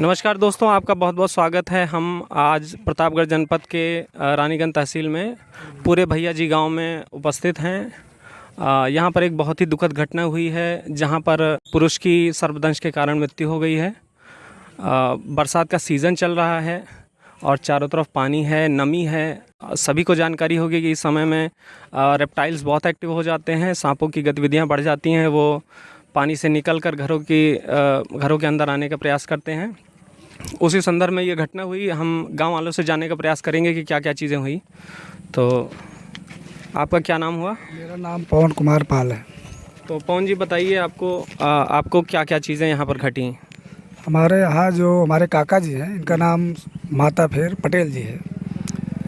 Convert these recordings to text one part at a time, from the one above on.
नमस्कार दोस्तों, आपका बहुत बहुत स्वागत है। हम आज प्रतापगढ़ जनपद के रानीगंज तहसील में पूरे भैया जी गांव में उपस्थित हैं। यहां पर एक बहुत ही दुखद घटना हुई है जहां पर पुरुष की सर्पदंश के कारण मृत्यु हो गई है। बरसात का सीज़न चल रहा है और चारों तरफ पानी है, नमी है। सभी को जानकारी होगी कि इस समय में रेप्टाइल्स बहुत एक्टिव हो जाते हैं, सांपों की गतिविधियां बढ़ जाती हैं। वो पानी से निकलकर घरों के अंदर आने का प्रयास करते हैं। उसी संदर्भ में ये घटना हुई। हम गांव वालों से जानने का प्रयास करेंगे कि क्या क्या चीज़ें हुई। तो आपका क्या नाम हुआ? मेरा नाम पवन कुमार पाल है। तो पवन जी बताइए, आपको क्या क्या चीज़ें यहाँ पर घटी? हमारे यहाँ जो हमारे काका जी हैं, इनका नाम माता फेर पटेल जी है।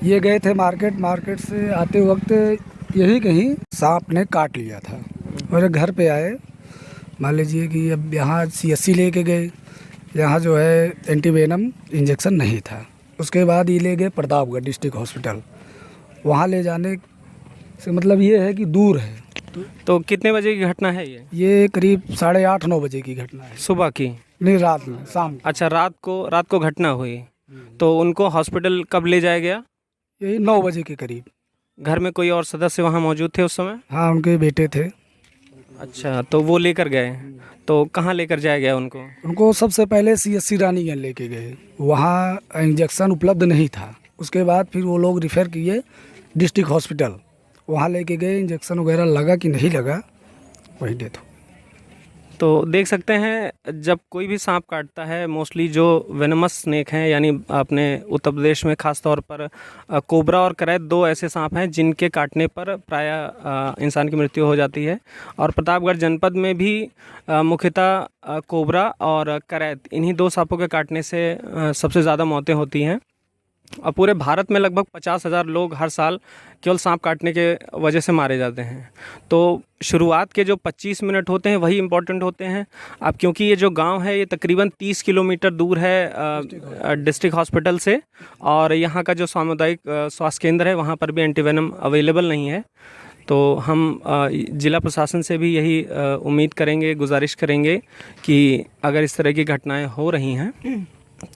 ये गए थे मार्केट से आते वक्त यही कहीं सांप ने काट लिया था। मेरे घर पे आए, मान लीजिए कि अब यहाँ CSC लेके गए। यहाँ जो है एंटीवेनम इंजेक्शन नहीं था। उसके बाद ये ले गए प्रतापगढ़ डिस्ट्रिक्ट हॉस्पिटल। वहाँ ले जाने से मतलब ये है कि दूर है। तो कितने बजे की घटना है ये? ये करीब 8:30-9 बजे की घटना है। सुबह की? नहीं, रात में, शाम को। अच्छा, रात को घटना हुई। तो उनको हॉस्पिटल कब ले जाया गया? यही 9 बजे के करीब। घर में कोई और सदस्य वहाँ मौजूद थे उस समय? हाँ, उनके बेटे थे। अच्छा, तो वो लेकर गए। तो कहाँ लेकर जाया गया उनको? उनको सबसे पहले CSC रानीगंज लेके गए। वहाँ इंजेक्शन उपलब्ध नहीं था। उसके बाद फिर वो लोग रिफ़र किए डिस्ट्रिक्ट हॉस्पिटल। वहाँ लेके गए, इंजेक्शन वगैरह लगा कि नहीं लगा, वही डेथ हो। तो देख सकते हैं, जब कोई भी सांप काटता है, मोस्टली जो वेनमस स्नेक हैं, यानी अपने उत्तर प्रदेश में ख़ास तौर पर कोबरा और करैत, दो ऐसे सांप हैं जिनके काटने पर प्रायः इंसान की मृत्यु हो जाती है। और प्रतापगढ़ जनपद में भी मुख्यतः कोबरा और करैत, इन्हीं दो सांपों के काटने से सबसे ज़्यादा मौतें होती हैं। और पूरे भारत में लगभग 50,000 लोग हर साल केवल सांप काटने के वजह से मारे जाते हैं। तो शुरुआत के जो 25 मिनट होते हैं वही इम्पोर्टेंट होते हैं। अब क्योंकि ये जो गांव है ये तकरीबन 30 किलोमीटर दूर है डिस्ट्रिक्ट हॉस्पिटल से, और यहाँ का जो सामुदायिक स्वास्थ्य केंद्र है वहाँ पर भी एंटीवेनम अवेलेबल नहीं है। तो हम ज़िला प्रशासन से भी यही उम्मीद करेंगे, गुजारिश करेंगे कि अगर इस तरह की घटनाएँ हो रही हैं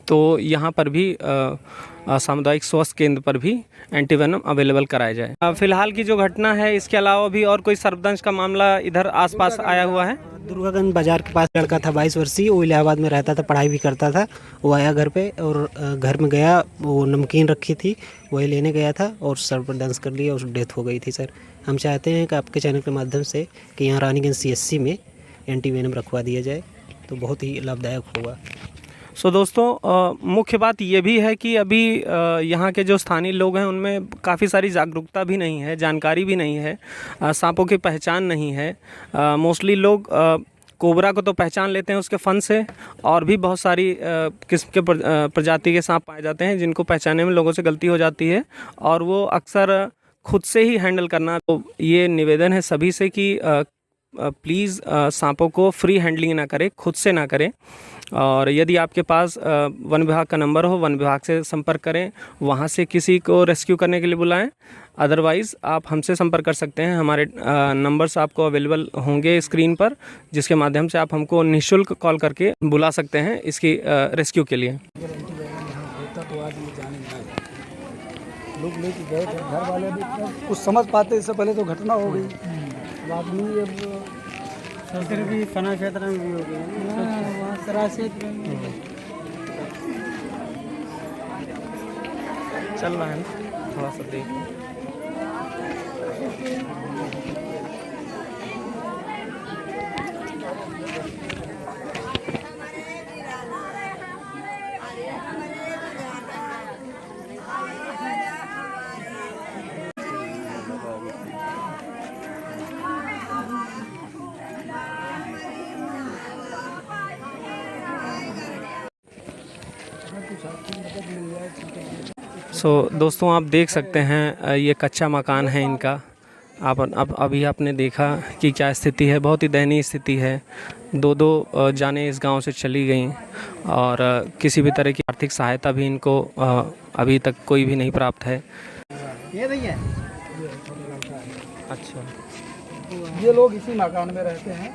तो यहाँ पर भी सामुदायिक स्वास्थ्य केंद्र पर भी एंटीवेनम अवेलेबल कराया जाए। फिलहाल की जो घटना है, इसके अलावा भी और कोई सर्पदंश का मामला इधर आसपास आया हुआ है? दुर्गागंज बाजार के पास लड़का था 22 वर्षीय, वो इलाहाबाद में रहता था, पढ़ाई भी करता था। वो आया घर पे और घर में गया, वो नमकीन रखी थी, वही लेने गया था और सर्पदंश कर लिया, और डेथ हो गई थी। सर, हम चाहते हैं कि आपके चैनल के माध्यम से कि यहाँ रानीगंज CSC में एंटीवेनम रखवा दिया जाए तो बहुत ही लाभदायक होगा। दोस्तों, मुख्य बात ये भी है कि अभी यहाँ के जो स्थानीय लोग हैं उनमें काफ़ी सारी जागरूकता भी नहीं है, जानकारी भी नहीं है, सांपों की पहचान नहीं है। मोस्टली लोग कोबरा को तो पहचान लेते हैं उसके फन से, और भी बहुत सारी किस्म के प्रजाति के सांप पाए जाते हैं जिनको पहचानने में लोगों से गलती हो जाती है, और वो अक्सर खुद से ही हैंडल करना। तो ये निवेदन है सभी से कि प्लीज़ सांपों को फ्री हैंडलिंग ना करें, खुद से ना करें। और यदि आपके पास वन विभाग का नंबर हो, वन विभाग से संपर्क करें, वहाँ से किसी को रेस्क्यू करने के लिए बुलाएं। अदरवाइज़ आप हमसे संपर्क कर सकते हैं। हमारे नंबर्स आपको अवेलेबल होंगे स्क्रीन पर, जिसके माध्यम से आप हमको निःशुल्क कॉल करके बुला सकते हैं इसकी रेस्क्यू के लिए। लोग लेके गए थे, घर वाले भी कुछ समझ पाते, इससे पहले तो घटना हो गई। आदमी अब भी फना क्षेत्र में भी हो गया, चल रहा है ना, थोड़ा सा देख। दोस्तों, आप देख सकते हैं ये कच्चा मकान है इनका। अभी आपने देखा कि क्या स्थिति है, बहुत ही दयनीय स्थिति है। दो जानें इस गांव से चली गईं, और किसी भी तरह की आर्थिक सहायता भी इनको अभी तक कोई भी नहीं प्राप्त है। ये भैया, अच्छा, ये लोग इसी मकान में रहते हैं।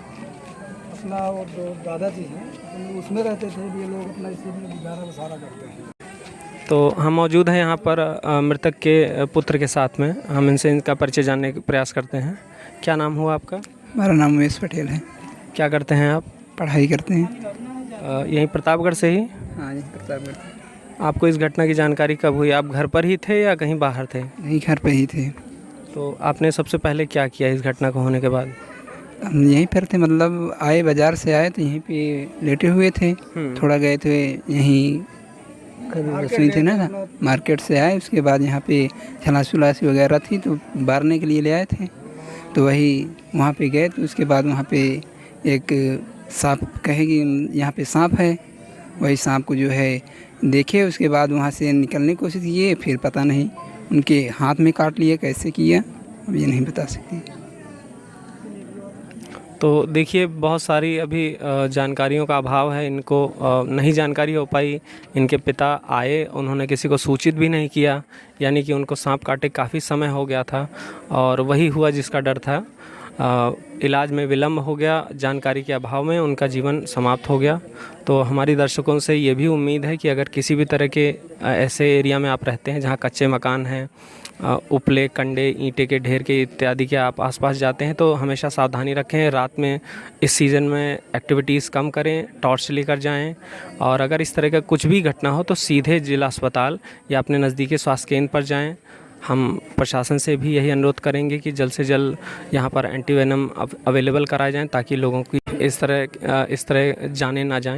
असला और जो दादाजी हैं तो उसमें रहते थे। ये लोग अपना इसी में गुजारा बसारा करते हैं। तो हम मौजूद हैं यहाँ पर मृतक के पुत्र के साथ में। हम इनसे इनका परिचय जानने का प्रयास करते हैं। क्या नाम हुआ आपका? हमारा नाम उमेश पटेल है। क्या करते हैं आप? पढ़ाई करते हैं। यहीं प्रतापगढ़ से ही? हाँ जी, प्रतापगढ़। आपको इस घटना की जानकारी कब हुई? आप घर पर ही थे या कहीं बाहर थे? यहीं घर पे ही थे। तो आपने सबसे पहले क्या किया इस घटना को होने के बाद? हम यहीं पर थे, मतलब आए बाज़ार से आए तो यहीं पे लेटे हुए थे। थोड़ा गए थे यहीं रसोई थे ना, मार्केट से आए। उसके बाद यहाँ पे छलासी उलासी वगैरह थी तो बारने के लिए ले आए थे। तो वही वहाँ पे गए तो उसके बाद वहाँ पे एक सांप कहे कि यहाँ पे सांप है। वही सांप को जो है देखे, उसके बाद वहाँ से निकलने की कोशिश किए, फिर पता नहीं उनके हाथ में काट लिए, कैसे किया अब ये नहीं बता सकती। तो देखिए बहुत सारी अभी जानकारियों का अभाव है, इनको नहीं जानकारी हो पाई। इनके पिता आए, उन्होंने किसी को सूचित भी नहीं किया, यानी कि उनको सांप काटे काफ़ी समय हो गया था और वही हुआ जिसका डर था। इलाज में विलम्ब हो गया, जानकारी के अभाव में उनका जीवन समाप्त हो गया। तो हमारी दर्शकों से ये भी उम्मीद है कि अगर किसी भी तरह के ऐसे एरिया में आप रहते हैं जहाँ कच्चे मकान हैं, उपले, कंडे, ईंटे के ढेर के इत्यादि के आप आसपास जाते हैं तो हमेशा सावधानी रखें। रात में इस सीज़न में एक्टिविटीज़ कम करें, टॉर्च लेकर जाएं। और अगर इस तरह का कुछ भी घटना हो तो सीधे जिला अस्पताल या अपने नज़दीकी स्वास्थ्य केंद्र पर जाएं। हम प्रशासन से भी यही अनुरोध करेंगे कि जल्द से जल्द यहाँ पर एंटीवेनम अवेलेबल कराए जाएं ताकि लोगों की इस तरह जाने ना जाएं।